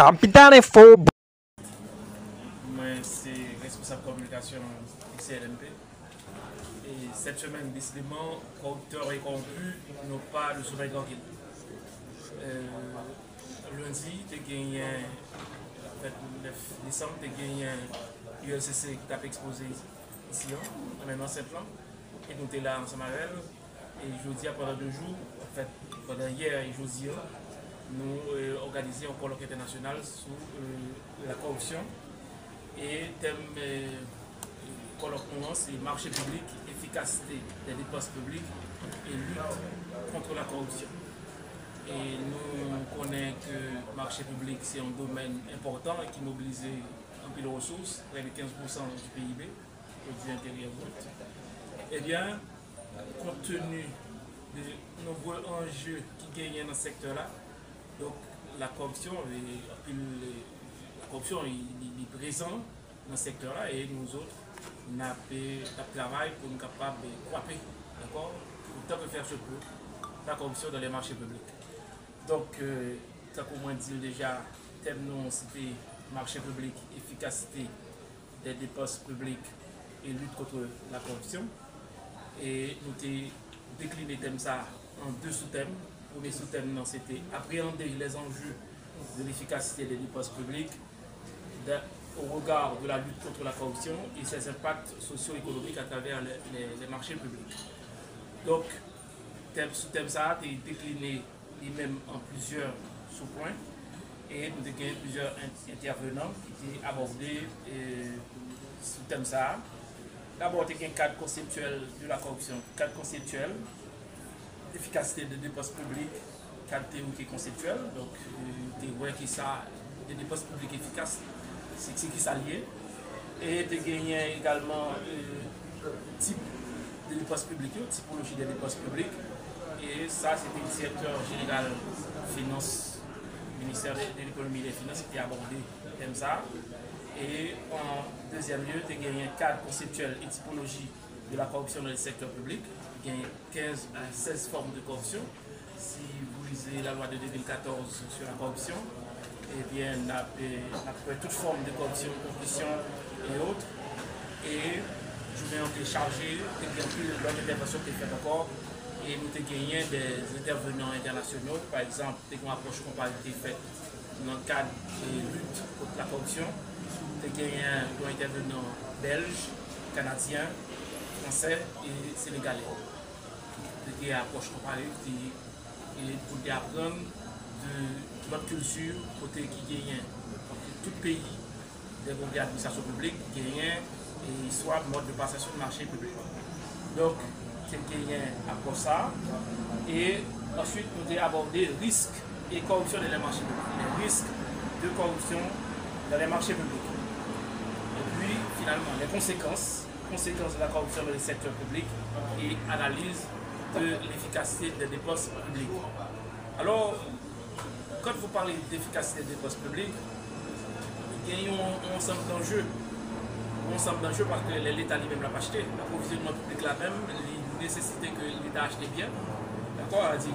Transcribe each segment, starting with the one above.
Capitaine Faux. Moi, c'est responsable communication du CLMP. Et cette semaine, décidément, corrupteurs et corrompus n'ont pas le sommeil tranquille. Lundi, tu as gagné, en fait, le 9 décembre, tu as gagné un ULCC qui t'a exposé ici, même dans cette langue. Et nous sommes là ensemble avec elle. Et jeudi, pendant 2 jours, en fait, pendant hier et jeudi, nous organisons un colloque international sur la corruption. Et thème colloque c'est marché public, efficacité des dépenses publiques et lutte contre la corruption. Et nous connaissons que le marché public c'est un domaine important qui mobilise un peu de ressources, près de 15% du PIB, produit intérieur brut. Eh bien, compte tenu de nombreux enjeux qui gagnent dans ce secteur-là, donc la corruption est présente dans ce secteur-là et nous autres, nous avons travaillé pour nous capables de frapper, d'accord, autant que faire se peut, la corruption dans les marchés publics. Donc, comme on dit déjà, thème nous c'était marché public, efficacité des dépenses publiques et lutte contre la corruption. Et nous avons décliné thème ça en 2 sous-thèmes. Le premier sous-thème, c'était appréhender les enjeux de l'efficacité des dépenses publiques au regard de la lutte contre la corruption et ses impacts socio-économiques à travers les marchés publics. Donc, sous-thème ça a été décliné même en plusieurs sous-points et nous avons gagné plusieurs intervenants qui étaient abordés sous thème ça. D'abord, il y a un cadre conceptuel de la corruption, cadre conceptuel, efficacité des dépenses publiques, cadre théorique et conceptuel. Donc, tu vois que ça, des dépenses publiques efficaces, c'est qui ça lié. Et tu as gagné également type de dépenses publiques, typologie des dépenses publiques. Et ça, c'était le directeur général finance, ministère de l'économie et des finances qui a abordé comme ça. Et en deuxième lieu, tu as gagné un cadre conceptuel et typologie de la corruption dans le secteur public. Il y a 15 à 16 formes de corruption. Si vous lisez la loi de 2014 sur la corruption, eh bien, on a toute forme de corruption, corruption et autres. Et je vais en télécharger, et bien plus l'autre intervention qui est faite encore. Et nous avons gagné des intervenants internationaux, par exemple, des approches comparées qui est faite dans le cadre de lutte contre la corruption. Nous avons gagné un intervenant belge, canadien, français et sénégalais. Nous avons une approche comparée pour apprendre de notre culture, côté qui gagne tout pays, des administrations publiques, qui gagne et soit mode de passation de marché public. Donc, après ça. Et ensuite, nous avons abordé risques et corruption dans les marchés publics. Les risques de corruption dans les marchés publics. Et puis, finalement, les conséquences de la corruption dans le secteur public et analyse de l'efficacité des dépenses publiques. Alors, quand vous parlez d'efficacité des dépenses publiques, il y a un ensemble d'enjeux. Un ensemble d'enjeux parce que l'État lui-même l'a pas acheté. L'approvisionnement public là-même, nécessité que l'État achète bien, d'accord, à dire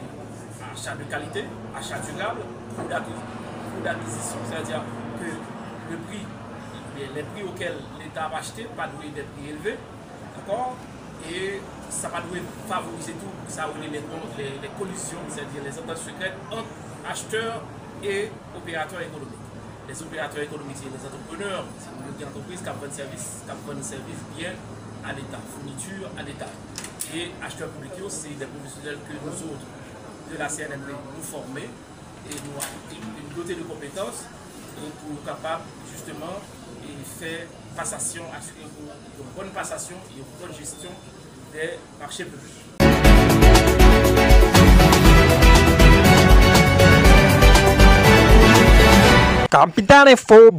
achat de qualité, achat durable, coût d'acquisition, c'est-à-dire que les prix auxquels l'État va acheter, pas doivent être des prix élevés, d'accord, et ça va doit favoriser tout, ça va les collisions, c'est-à-dire les ententes secrètes entre acheteurs et opérateurs économiques. Les opérateurs économiques, c'est les entrepreneurs, c'est les entreprises qui vendent service bien à l'État, fourniture à l'État. Et acheteurs publics, c'est des professionnels que nous autres de la CNMP nous formons et nous doter de compétences pour être capables justement de faire passation, assurer une bonne passation et une bonne gestion des marchés publics. Capitaine Faux.